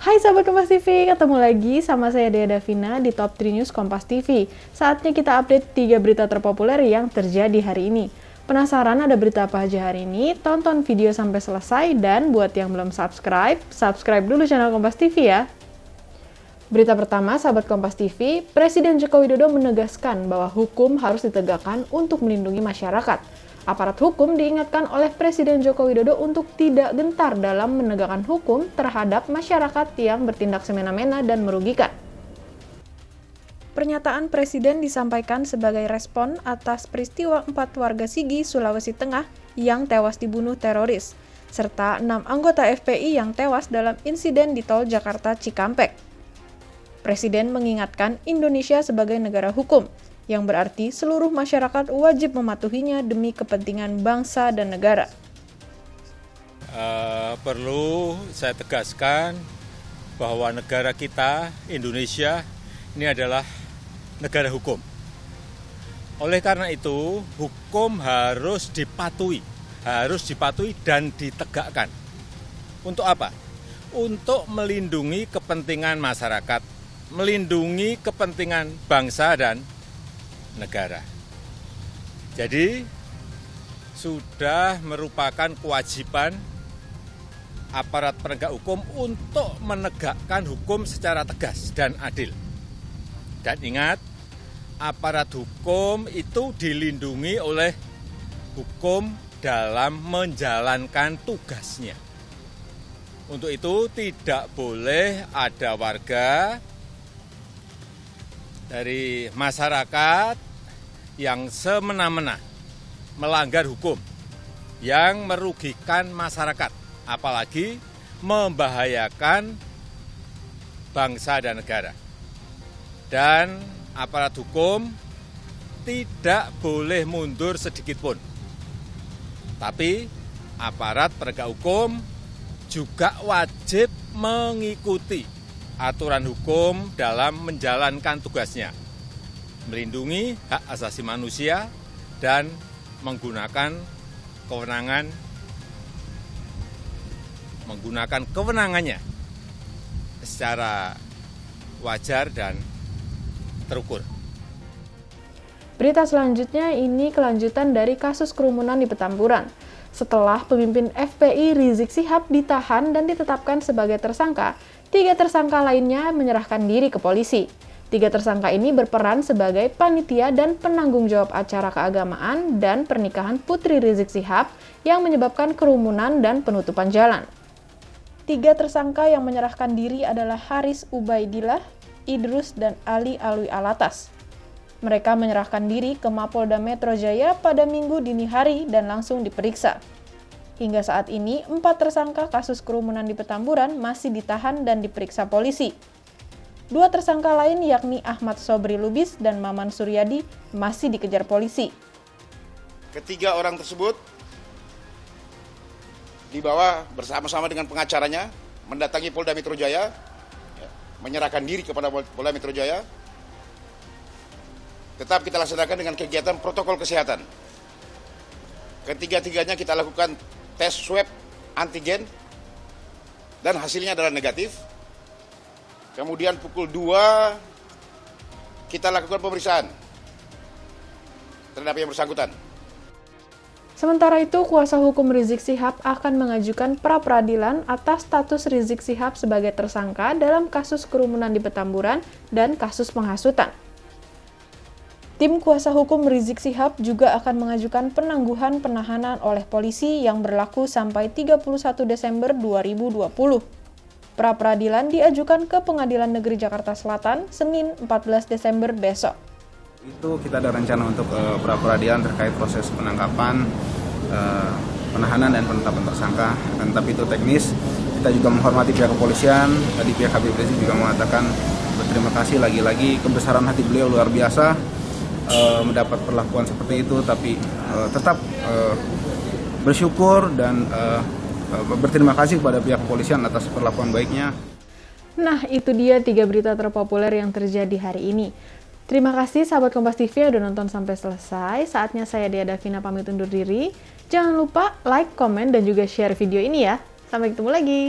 Hai sahabat Kompas TV, ketemu lagi sama saya Dea Davina di Top 3 News Kompas TV. Saatnya kita update 3 berita terpopuler yang terjadi hari ini. Penasaran ada berita apa aja hari ini? Tonton video sampai selesai dan buat yang belum subscribe dulu channel Kompas TV ya. Berita pertama, sahabat Kompas TV, Presiden Joko Widodo menegaskan bahwa hukum harus ditegakkan untuk melindungi masyarakat. Aparat hukum diingatkan oleh Presiden Joko Widodo untuk tidak gentar dalam menegakkan hukum terhadap masyarakat yang bertindak semena-mena dan merugikan. Pernyataan Presiden disampaikan sebagai respon atas peristiwa 4 warga Sigi, Sulawesi Tengah yang tewas dibunuh teroris, serta 6 anggota FPI yang tewas dalam insiden di tol Jakarta Cikampek. Presiden mengingatkan Indonesia sebagai negara hukum, yang berarti seluruh masyarakat wajib mematuhinya demi kepentingan bangsa dan negara. Perlu saya tegaskan bahwa negara kita, Indonesia, ini adalah negara hukum. Oleh karena itu, hukum harus dipatuhi dan ditegakkan. Untuk apa? Untuk melindungi kepentingan masyarakat, melindungi kepentingan bangsa dan negara. Jadi sudah merupakan kewajiban aparat penegak hukum untuk menegakkan hukum secara tegas dan adil. Dan ingat, aparat hukum itu dilindungi oleh hukum dalam menjalankan tugasnya. Untuk itu tidak boleh ada warga dari masyarakat yang semena-mena melanggar hukum, yang merugikan masyarakat, apalagi membahayakan bangsa dan negara. Dan aparat hukum tidak boleh mundur sedikit pun. Tapi aparat penegak hukum juga wajib mengikuti aturan hukum dalam menjalankan tugasnya, melindungi hak asasi manusia dan menggunakan kewenangannya secara wajar dan terukur. Berita selanjutnya ini kelanjutan dari kasus kerumunan di Petamburan. Setelah pemimpin FPI Rizik Syihab ditahan dan ditetapkan sebagai tersangka, 3 tersangka lainnya menyerahkan diri ke polisi. 3 tersangka ini berperan sebagai panitia dan penanggung jawab acara keagamaan dan pernikahan Putri Rizik Syihab yang menyebabkan kerumunan dan penutupan jalan. 3 tersangka yang menyerahkan diri adalah Haris Ubaidillah, Idrus, dan Ali Alwi Alatas. Mereka menyerahkan diri ke Mapolda Metro Jaya pada Minggu dini hari dan langsung diperiksa. Hingga saat ini, 4 tersangka kasus kerumunan di Petamburan masih ditahan dan diperiksa polisi. 2 tersangka lain yakni Ahmad Sobri Lubis dan Maman Suryadi masih dikejar polisi. Ketiga orang tersebut dibawa bersama-sama dengan pengacaranya mendatangi Polda Metro Jaya, menyerahkan diri kepada Polda Metro Jaya. Tetap kita laksanakan dengan kegiatan protokol kesehatan. Ketiga-tiganya kita lakukan tes swab antigen dan hasilnya adalah negatif. Kemudian pukul 2 kita lakukan pemeriksaan terhadap yang bersangkutan. Sementara itu, kuasa hukum Rizik Syihab akan mengajukan pra-peradilan atas status Rizik Syihab sebagai tersangka dalam kasus kerumunan di Petamburan dan kasus penghasutan. Tim kuasa hukum Rizik Syihab juga akan mengajukan penangguhan penahanan oleh polisi yang berlaku sampai 31 Desember 2020. Pra-peradilan diajukan ke Pengadilan Negeri Jakarta Selatan Senin 14 Desember besok. Itu kita ada rencana untuk pra-peradilan terkait proses penangkapan, penahanan dan penetapan tersangka. Dan tapi itu teknis. Kita juga menghormati pihak kepolisian. Tadi pihak Habib Rizik juga mengatakan berterima kasih lagi-lagi, kebesaran hati beliau luar biasa mendapat perlakuan seperti itu. Tapi tetap bersyukur dan berterima kasih kepada pihak kepolisian atas perlakuan baiknya. Nah, itu dia 3 berita terpopuler yang terjadi hari ini. Terima kasih sahabat Kompas TV yang udah nonton sampai selesai. Saatnya saya Dea Davina pamit undur diri. Jangan lupa like, komen, dan juga share video ini ya. Sampai ketemu lagi.